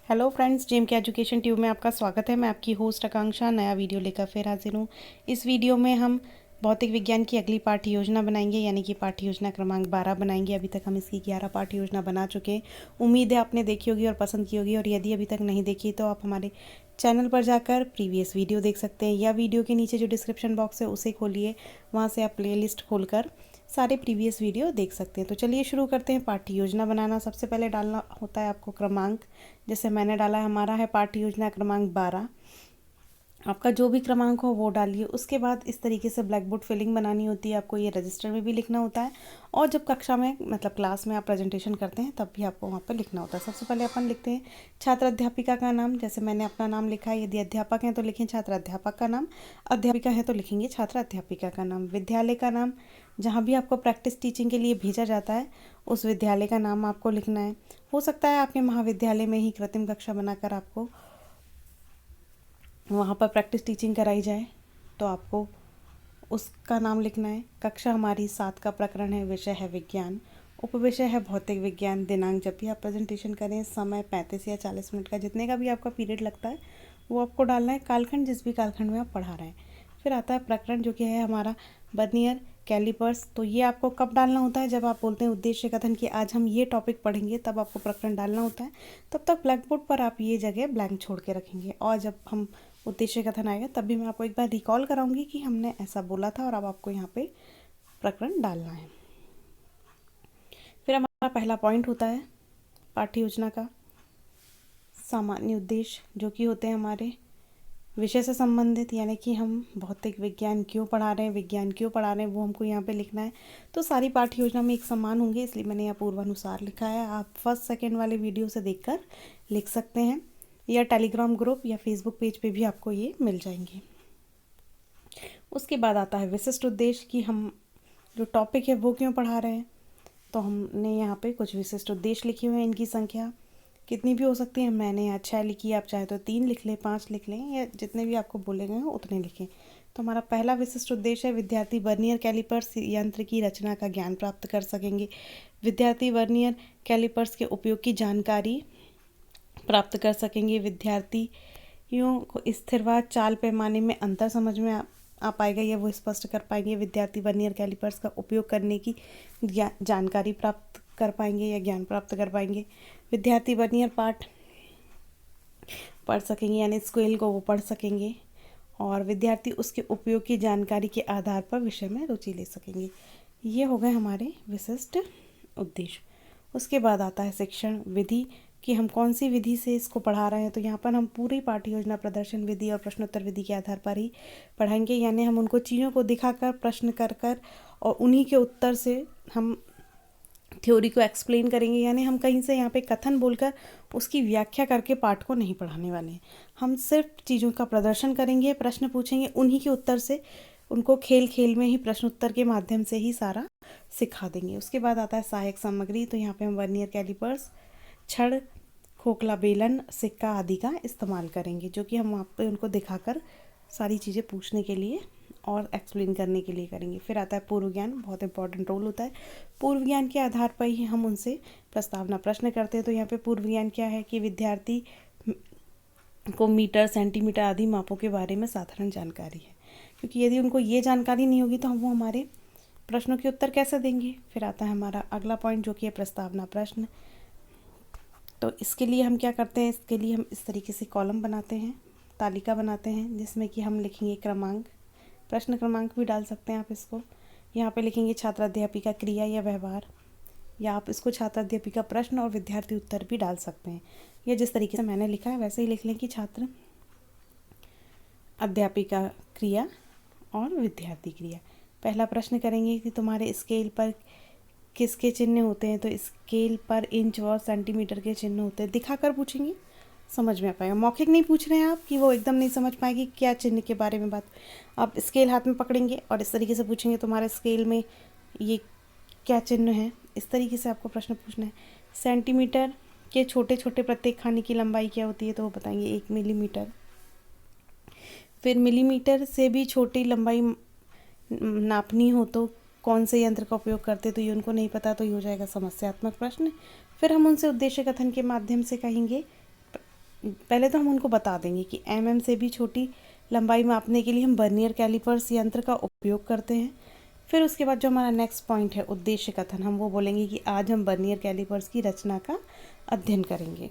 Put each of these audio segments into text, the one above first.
Hello friends, GeM के education tube में आपका स्वागत है। मैं आपकी होस्ट आकांक्षा नया वीडियो लेकर फिर हाजिर हूँ। इस वीडियो में हम भौतिक विज्ञान की अगली पाठ्य योजना बनाएंगे, यानी कि पाठ्य योजना क्रमांक 12 बनाएंगे। अभी तक हम इसकी 11 पाठ्य योजना बना चुके हैं। उम्मीद है आपने देखी होगी और पसंद की होगी, और यदि अभी तक नहीं देखी तो आप हमारे चैनल पर जाकर प्रीवियस वीडियो देख सकते हैं, या वीडियो के नीचे जो डिस्क्रिप्शन बॉक्स है उसे खोलिए, वहाँ से आप प्लेलिस्ट खोलकर सारे प्रीवियस वीडियो देख सकते हैं। तो चलिए शुरू करते हैं पाठ्य योजना बनाना। सबसे पहले डालना होता है आपको क्रमांक। जैसे मैंने डाला है, हमारा है पाठ्य योजना क्रमांक 12। आपका जो भी क्रमांक हो वो डालिए। उसके बाद इस तरीके से ब्लैक बोर्ड फिलिंग बनानी होती है, आपको ये रजिस्टर में भी लिखना होता है, और जब कक्षा में मतलब क्लास में आप प्रेजेंटेशन करते हैं तब भी आपको वहाँ पर लिखना होता है। सबसे पहले अपन लिखते हैं छात्र अध्यापिका का नाम। जैसे मैंने अपना नाम लिखा है, यदि अध्यापक हैं तो लिखें छात्र अध्यापक का नाम, अध्यापिका है तो लिखेंगे छात्र अध्यापिका का नाम। विद्यालय का नाम, जहाँ भी आपको प्रैक्टिस टीचिंग के लिए भेजा जाता है उस विद्यालय का नाम आपको लिखना है। हो सकता है आपके महाविद्यालय में ही कृत्रिम कक्षा बनाकर आपको वहाँ पर प्रैक्टिस टीचिंग कराई जाए, तो आपको उसका नाम लिखना है। कक्षा हमारी 7 का प्रकरण है, विषय है विज्ञान, उपविषय है भौतिक विज्ञान। दिनांक, जब भी आप प्रेजेंटेशन करें, समय 35 या 40 मिनट का, जितने का भी आपका पीरियड लगता है वो आपको डालना है। कालखंड, जिस भी कालखंड में आप पढ़ा रहे हैं। फिर आता है प्रकरण, जो कि है हमारा वर्नियर कैलिपर्स। तो ये आपको कब डालना होता है? जब आप बोलते हैं उद्देश्य कथन कि आज हम ये टॉपिक पढ़ेंगे, तब आपको प्रकरण डालना होता है। तब तक ब्लैक बोर्ड पर आप ये जगह ब्लैंक छोड़ के रखेंगे, और जब हम उद्देश्य कथन आएगा तब भी मैं आपको एक बार रिकॉल कराऊंगी कि हमने ऐसा बोला था, और अब आपको यहाँ पे प्रकरण डालना है। फिर हमारा पहला पॉइंट होता है पाठ्य योजना का सामान्य उद्देश्य, जो कि होते हैं हमारे विषय से संबंधित, यानी कि हम भौतिक विज्ञान क्यों पढ़ा रहे हैं, विज्ञान क्यों पढ़ा रहे हैं, वो हमको यहाँ पे लिखना है। तो सारी पाठ्य योजना में एक समान होंगे, इसलिए मैंने यहाँ पूर्वानुसार लिखा है। आप फर्स्ट सेकेंड वाले वीडियो से देखकर लिख सकते हैं, या टेलीग्राम ग्रुप या फेसबुक पेज पे भी आपको ये मिल जाएंगे। उसके बाद आता है विशिष्ट उद्देश्य, कि हम जो टॉपिक है वो क्यों पढ़ा रहे हैं। तो हमने यहाँ पे कुछ विशिष्ट उद्देश्य लिखे हुए हैं। इनकी संख्या कितनी भी हो सकती है। मैंने यहाँ 6 लिखी है, आप चाहे तो 3 लिख लें, 5 लिख लें, या जितने भी आपको बोले गए हैं उतने लिखें। तो हमारा पहला विशिष्ट उद्देश्य है विद्यार्थी वर्नियर कैलिपर्स यंत्र की रचना का ज्ञान प्राप्त कर सकेंगे। विद्यार्थी वर्नियर कैलिपर्स के उपयोग की जानकारी प्राप्त कर सकेंगे। विद्यार्थियों को स्थिरवाद चाल पैमाने में अंतर समझ में आ पाएगा, या वो स्पष्ट कर पाएंगे। विद्यार्थी वर्नियर कैलिपर्स का उपयोग करने की जानकारी प्राप्त कर पाएंगे या ज्ञान प्राप्त कर पाएंगे। विद्यार्थी वर्नियर पाठ पढ़ सकेंगे, यानी स्केल को वो पढ़ सकेंगे, और विद्यार्थी उसके उपयोग की जानकारी के आधार पर विषय में रुचि ले सकेंगे। ये हो गए हमारे विशिष्ट उद्देश्य। उसके बाद आता है शिक्षण विधि, कि हम कौन सी विधि से इसको पढ़ा रहे हैं। तो यहाँ पर हम पूरी पाठ्य योजना प्रदर्शन विधि और प्रश्नोत्तर विधि के आधार पर ही पढ़ाएंगे, यानी हम उनको चीज़ों को दिखाकर, प्रश्न कर कर, और उन्हीं के उत्तर से हम थ्योरी को एक्सप्लेन करेंगे। यानी हम कहीं से यहाँ पे कथन बोलकर उसकी व्याख्या करके पाठ को नहीं पढ़ाने वाले हैं। हम सिर्फ चीज़ों का प्रदर्शन करेंगे, प्रश्न पूछेंगे, उन्हीं के उत्तर से उनको खेल खेल में ही प्रश्न उत्तर के माध्यम से ही सारा सिखा देंगे। उसके बाद आता है सहायक सामग्री। तो यहाँ पे हम वर्नियर कैलिपर्स, छड़, खोखला बेलन, सिक्का आदि का इस्तेमाल करेंगे, जो कि हम वहाँ पे उनको दिखाकर सारी चीज़ें पूछने के लिए और एक्सप्लेन करने के लिए करेंगे। फिर आता है पूर्व ज्ञान, बहुत इंपॉर्टेंट रोल होता है। पूर्व ज्ञान के आधार पर ही हम उनसे प्रस्तावना प्रश्न करते हैं। तो यहाँ पे पूर्व ज्ञान क्या है, कि विद्यार्थी को मीटर, सेंटीमीटर आदि मापों के बारे में साधारण जानकारी है, क्योंकि यदि उनको ये जानकारी नहीं होगी तो हम वो हमारे प्रश्नों के उत्तर कैसे देंगे। फिर आता है हमारा अगला पॉइंट, जो कि है प्रस्तावना प्रश्न। तो इसके लिए हम क्या करते हैं, इसके लिए हम इस तरीके से कॉलम बनाते हैं, तालिका बनाते हैं, जिसमें कि हम लिखेंगे क्रमांक, प्रश्न क्रमांक भी डाल सकते हैं आप इसको। यहाँ पे लिखेंगे छात्र अध्यापिका क्रिया या व्यवहार, या आप इसको छात्र अध्यापिका प्रश्न और विद्यार्थी उत्तर भी डाल सकते हैं, या जिस तरीके से मैंने लिखा है वैसे ही लिख लें कि छात्र अध्यापिका क्रिया और विद्यार्थी क्रिया। पहला प्रश्न करेंगे कि तुम्हारे स्केल पर किसके चिन्ह होते हैं। तो स्केल पर इंच और सेंटीमीटर के चिन्ह होते हैं, दिखाकर पूछेंगे, समझ में आ पाएगा। मौखिक नहीं पूछ रहे हैं आप कि वो एकदम नहीं समझ पाएगी क्या चिन्ह के बारे में बात। आप स्केल हाथ में पकड़ेंगे और इस तरीके से पूछेंगे तुम्हारे स्केल में ये क्या चिन्ह है, इस तरीके से आपको प्रश्न पूछना है। सेंटीमीटर के छोटे छोटे प्रत्येक खाने की लंबाई क्या होती है, तो वो बताएंगे 1 मिलीमीटर। फिर मिलीमीटर से भी छोटी लंबाई नापनी हो तो कौन से यंत्र का उपयोग करते, तो ये उनको नहीं पता, तो ये हो जाएगा समस्यात्मक प्रश्न। फिर हम उनसे उद्देश्य कथन के माध्यम से कहेंगे पहले तो हम उनको बता देंगे कि से भी छोटी लंबाई मापने के लिए हम वर्नियर कैलिपर्स यंत्र का उपयोग करते हैं। फिर उसके बाद जो हमारा नेक्स्ट पॉइंट है उद्देश्य कथन, हम वो बोलेंगे कि आज हम वर्नियर कैलिपर्स की रचना का अध्ययन करेंगे।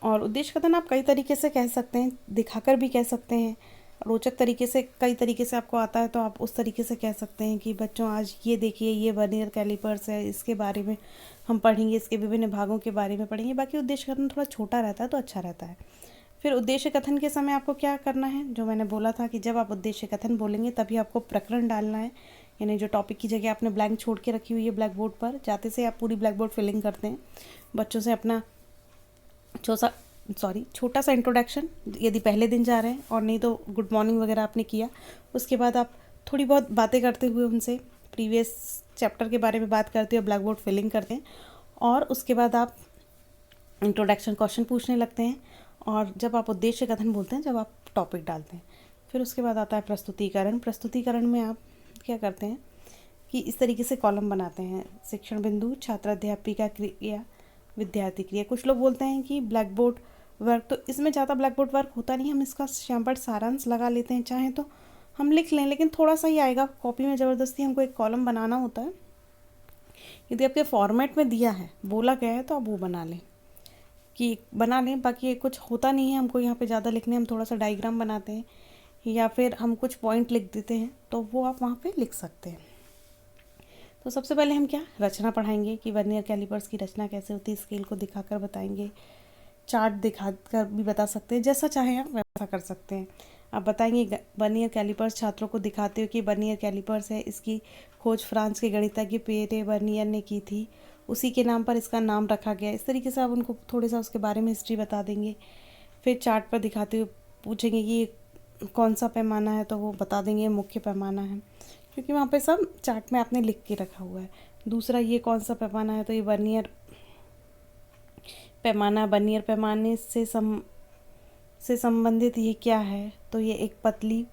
और उद्देश्य कथन आप कई तरीके से कह सकते हैं, दिखाकर भी कह सकते हैं, रोचक तरीके से, कई तरीके से आपको आता है तो आप उस तरीके से कह सकते हैं कि बच्चों आज ये देखिए, ये वर्नियर कैलिपर्स है, इसके बारे में हम पढ़ेंगे, इसके विभिन्न भागों के बारे में पढ़ेंगे। बाकी उद्देश्य कथन थोड़ा छोटा रहता है तो अच्छा रहता है। फिर उद्देश्य कथन के समय आपको क्या करना है, जो मैंने बोला था कि जब आप उद्देश्य कथन बोलेंगे तभी आपको प्रकरण डालना है, यानी जो टॉपिक की जगह आपने ब्लैंक छोड़ के रखी हुई है ब्लैक बोर्ड पर, जाते से आप पूरी ब्लैक बोर्ड फिलिंग करते हैं। बच्चों से अपना छोटा सा इंट्रोडक्शन, यदि पहले दिन जा रहे हैं, और नहीं तो गुड मॉर्निंग वगैरह आपने किया, उसके बाद आप थोड़ी बहुत बातें करते हुए उनसे प्रीवियस चैप्टर के बारे में बात करते हुए ब्लैक बोर्ड फिलिंग करते हैं। और उसके बाद आप इंट्रोडक्शन क्वेश्चन पूछने लगते हैं। और जब आप उद्देश्य कथन बोलते हैं, जब आप टॉपिक डालते हैं, फिर उसके बाद आता है प्रस्तुतिकरण। प्रस्तुतिकरण में आप क्या करते हैं कि इस तरीके से कॉलम बनाते हैं, शिक्षण बिंदु, छात्राध्यापिका क्रिया, विद्यार्थी क्रिया। कुछ लोग बोलते हैं कि ब्लैक बोर्ड वर्क, तो इसमें ज़्यादा ब्लैक बोर्ड वर्क होता नहीं, हम इसका यहाँ पर सारांश लगा लेते हैं। चाहें तो हम लिख लें, लेकिन थोड़ा सा ही आएगा, कॉपी में ज़बरदस्ती हमको एक कॉलम बनाना होता है। यदि आपके फॉर्मेट में दिया है, बोला गया है, तो आप वो बना लें कि बना लें। बाकी कुछ होता नहीं है हमको यहाँ पे ज़्यादा लिखने, हम थोड़ा सा डायग्राम बनाते हैं या फिर हम कुछ पॉइंट लिख देते हैं, तो वो आप वहाँ पे लिख सकते हैं। तो सबसे पहले हम क्या रचना पढ़ाएंगे कि वर्नियर कैलिपर्स की रचना कैसे होती है, स्केल को दिखाकर बताएंगे, चार्ट दिखाकर भी बता सकते हैं, जैसा चाहें आप वैसा कर सकते हैं। आप बताएंगे वर्नियर कैलिपर्स, छात्रों को दिखाते हो कि वर्नियर कैलिपर्स है, इसकी खोज फ्रांस के गणितज्ञ पिएरे वर्नियर ने की थी, उसी के नाम पर इसका नाम रखा गया। इस तरीके से आप उनको थोड़ा सा उसके बारे में हिस्ट्री बता देंगे। फिर चार्ट पर दिखाते हुए पूछेंगे कि कौन सा पैमाना है, तो वो बता देंगे मुख्य पैमाना है, क्योंकि वहाँ पे सब चार्ट में आपने लिख के रखा हुआ है। दूसरा, ये कौन सा पैमाना है, तो ये वर्नियर पैमाना, वर्नियर पैमाने से संबंधित ये क्या है, तो ये एक पतली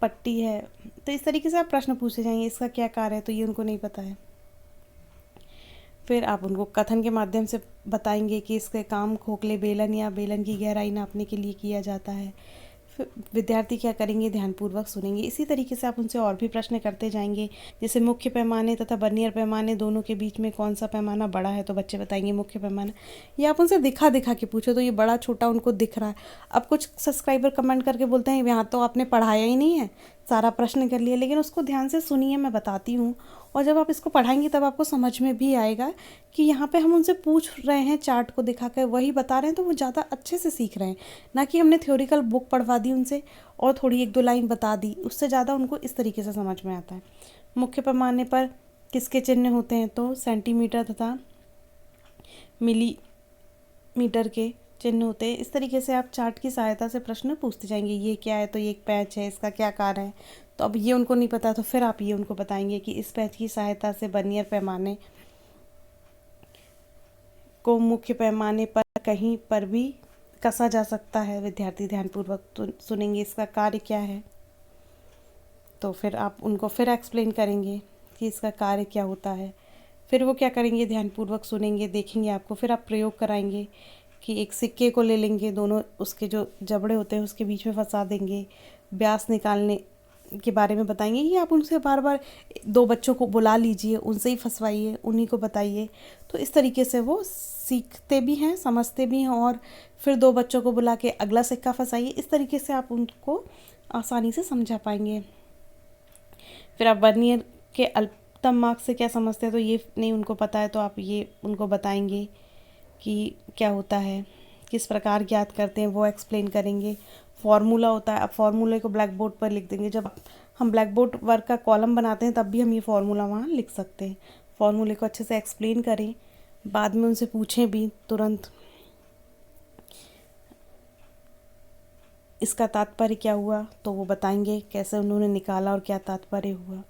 पट्टी है। तो इस तरीके से आप प्रश्न पूछे जाएंगे, इसका क्या कार्य है, तो ये उनको नहीं पता है। फिर आप उनको कथन के माध्यम से बताएंगे कि इसके काम खोखले बेलन या बेलन की गहराई नापने के लिए किया जाता है। फिर विद्यार्थी क्या करेंगे, ध्यानपूर्वक सुनेंगे। इसी तरीके से आप उनसे और भी प्रश्न करते जाएंगे, जैसे मुख्य पैमाने तथा वर्नियर पैमाने दोनों के बीच में कौन सा पैमाना बड़ा है, तो बच्चे बताएंगे मुख्य पैमाना। या आप उनसे दिखा दिखा के पूछो, तो ये बड़ा छोटा उनको दिख रहा है। अब कुछ सब्सक्राइबर कमेंट करके बोलते हैं यहाँ तो आपने पढ़ाया ही नहीं है, सारा प्रश्न कर लिया, लेकिन उसको ध्यान से सुनिए, मैं बताती हूँ। और जब आप इसको पढ़ाएंगे तब आपको समझ में भी आएगा कि यहाँ पे हम उनसे पूछ रहे हैं, चार्ट को दिखाकर वही बता रहे हैं, तो वो ज़्यादा अच्छे से सीख रहे हैं, ना कि हमने थ्योरिकल बुक पढ़वा दी उनसे और थोड़ी एक दो लाइन बता दी। उससे ज़्यादा उनको इस तरीके से समझ में आता है। मुख्य पैमाने पर किसके चिन्ह होते हैं, तो सेंटीमीटर तथा मिलीमीटर के चिन्ह होते हैं। इस तरीके से आप चार्ट की सहायता से प्रश्न पूछते जाएंगे, ये क्या है, तो ये एक पैच है, इसका क्या कार्य है। तो अब ये उनको नहीं पता, तो फिर आप ये उनको बताएंगे कि इस पैच की सहायता से वर्नियर पैमाने को मुख्य पैमाने पर कहीं पर भी कसा जा सकता है। विद्यार्थी ध्यानपूर्वक तो सुनेंगे, इसका कार्य क्या है, तो फिर आप उनको फिर एक्सप्लेन करेंगे कि इसका कार्य क्या होता है। फिर वो क्या करेंगे, ध्यानपूर्वक सुनेंगे, देखेंगे आपको। फिर आप प्रयोग कराएंगे कि एक सिक्के को ले लेंगे, दोनों उसके जो जबड़े होते हैं उसके बीच में फंसा देंगे, व्यास निकालने के बारे में बताएंगे। ये आप उनसे बार बार दो बच्चों को बुला लीजिए, उनसे ही फंसवाइए, उन्हीं को बताइए। तो इस तरीके से वो सीखते भी हैं, समझते भी हैं। और फिर दो बच्चों को बुला के अगला सिक्का फंसाइए। इस तरीके से आप उनको आसानी से समझा पाएंगे। फिर आप वर्नियर के अल्पतम मार्क्स से क्या समझते हैं, तो ये नहीं उनको पता है, तो आप ये उनको बताएंगे कि क्या होता है, किस प्रकार ज्ञात करते हैं, वो एक्सप्लेन करेंगे। फॉर्मूला होता है, अब फॉर्मूले को ब्लैक बोर्ड पर लिख देंगे। जब हम ब्लैक बोर्ड वर्क का कॉलम बनाते हैं तब भी हम ये फॉर्मूला वहाँ लिख सकते हैं। फॉर्मूले को अच्छे से एक्सप्लेन करें, बाद में उनसे पूछें भी तुरंत, इसका तात्पर्य क्या हुआ, तो वो बताएंगे कैसे उन्होंने निकाला और क्या तात्पर्य हुआ।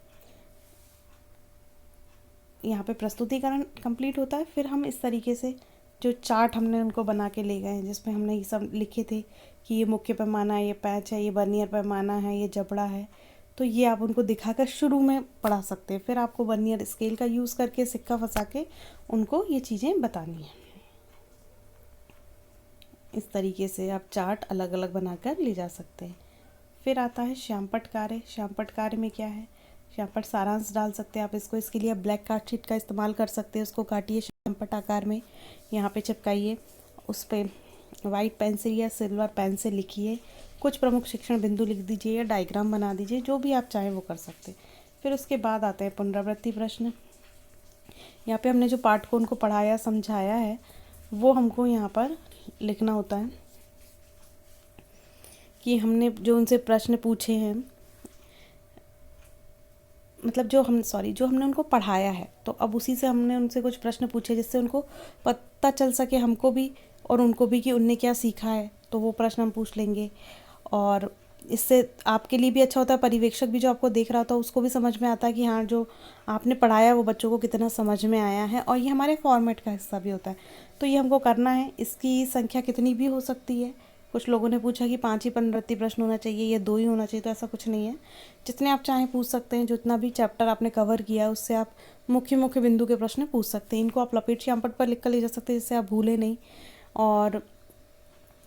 यहाँ पे प्रस्तुतिकरण कंप्लीट होता है। फिर हम इस तरीके से जो चार्ट हमने उनको बना के ले गए हैं, जिसमें हमने ये सब लिखे थे कि ये मुख्य पैमाना है, ये पैच है, ये वर्नियर पैमाना है, ये जबड़ा है, तो ये आप उनको दिखाकर शुरू में पढ़ा सकते हैं। फिर आपको वर्नियर स्केल का यूज़ करके सिक्का फंसा के उनको ये चीज़ें बतानी है। इस तरीके से आप चार्ट अलग अलग बनाकर ले जा सकते हैं। फिर आता है श्यामपट्ट कार्य। श्यामपट्ट कार्य में क्या है, श्यामपट्ट सारांश डाल सकते हैं आप इसको। इसके लिए आप ब्लैक कार्ड शीट का इस्तेमाल कर सकते हैं। उसको काटिए श्यामपट्ट आकार में, यहाँ पे चिपकाइए, उस पर वाइट पेन से या सिल्वर पेन से लिखिए, कुछ प्रमुख शिक्षण बिंदु लिख दीजिए या डायग्राम बना दीजिए, जो भी आप चाहें वो कर सकते हैं। फिर उसके बाद आते हैं पुनरावृत्ति प्रश्न। यहाँ पे हमने जो पाठ को उनको पढ़ाया समझाया है वो हमको यहाँ पर लिखना होता है कि हमने जो उनसे प्रश्न पूछे हैं, मतलब जो हमने उनको पढ़ाया है, तो अब उसी से हमने उनसे कुछ प्रश्न पूछे जिससे उनको पता चल सके, हमको भी और उनको भी, कि उनने क्या सीखा है। तो वो प्रश्न हम पूछ लेंगे और इससे आपके लिए भी अच्छा होता है, पर्यवेक्षक भी जो आपको देख रहा होता है उसको भी समझ में आता है कि हाँ जो आपने पढ़ाया वो बच्चों को कितना समझ में आया है। और ये हमारे फॉर्मेट का हिस्सा भी होता है, तो ये हमको करना है। इसकी संख्या कितनी भी हो सकती है। कुछ लोगों ने पूछा कि 5 ही पुनरावृत्ति प्रश्न होना चाहिए या 2 ही होना चाहिए, तो ऐसा कुछ नहीं है, जितने आप चाहें पूछ सकते हैं। जितना भी चैप्टर आपने कवर किया है उससे आप मुख्य मुख्य बिंदु के प्रश्न पूछ सकते हैं। इनको आप लपेट श्यामपट्ट पर लिख कर ले जा सकते हैं जिससे आप भूलें नहीं, और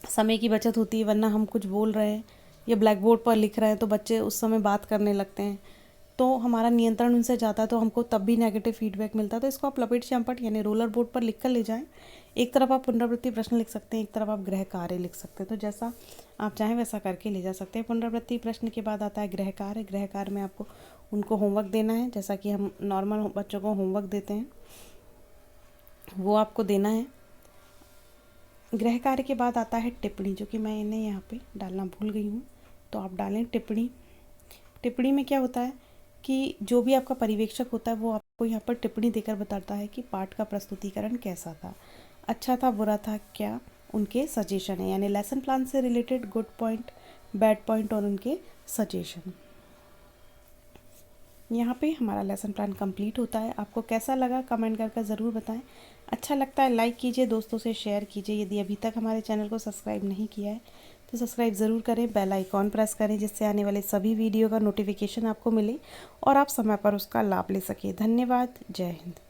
समय की बचत होती है। वरना हम कुछ बोल रहे हैं या ब्लैक बोर्ड पर लिख रहे हैं तो बच्चे उस समय बात करने लगते हैं, तो हमारा नियंत्रण उनसे जाता है, तो हमको तब भी नेगेटिव फीडबैक मिलता है। तो इसको आप लपेट श्यामपट्ट यानी रोलर बोर्ड पर लिख कर ले जाएं। एक तरफ आप पुनरावृत्ति प्रश्न लिख सकते हैं, एक तरफ आप गृह कार्य लिख सकते हैं, तो जैसा आप चाहें वैसा करके ले जा सकते हैं। पुनरावृत्ति प्रश्न के बाद आता है गृह कार्य। गृह कार्य में आपको उनको होमवर्क देना है, जैसा कि हम नॉर्मल बच्चों को होमवर्क देते हैं वो आपको देना है। गृह कार्य के बाद आता है टिप्पणी, जो कि मैं इन्हें यहाँ पे डालना भूल गई हूँ, तो आप डालें टिप्पणी। टिप्पणी में क्या होता है कि जो भी आपका पर्यवेक्षक होता है वो आपको यहाँ पर टिप्पणी देकर बताता है कि पाठ का प्रस्तुतिकरण कैसा था, अच्छा था, बुरा था, क्या उनके सजेशन है, यानी लेसन प्लान से related good point, bad point और उनके सजेशन। यहाँ पे हमारा लेसन प्लान कंप्लीट होता है। आपको कैसा लगा कमेंट करके ज़रूर बताएं। अच्छा लगता है लाइक कीजिए, दोस्तों से शेयर कीजिए। यदि अभी तक हमारे चैनल को सब्सक्राइब नहीं किया है तो सब्सक्राइब ज़रूर करें, बेल आइकॉन प्रेस करें, जिससे आने वाले सभी वीडियो का नोटिफिकेशन आपको मिले और आप समय पर उसका लाभ ले सकें। धन्यवाद। जय हिंद।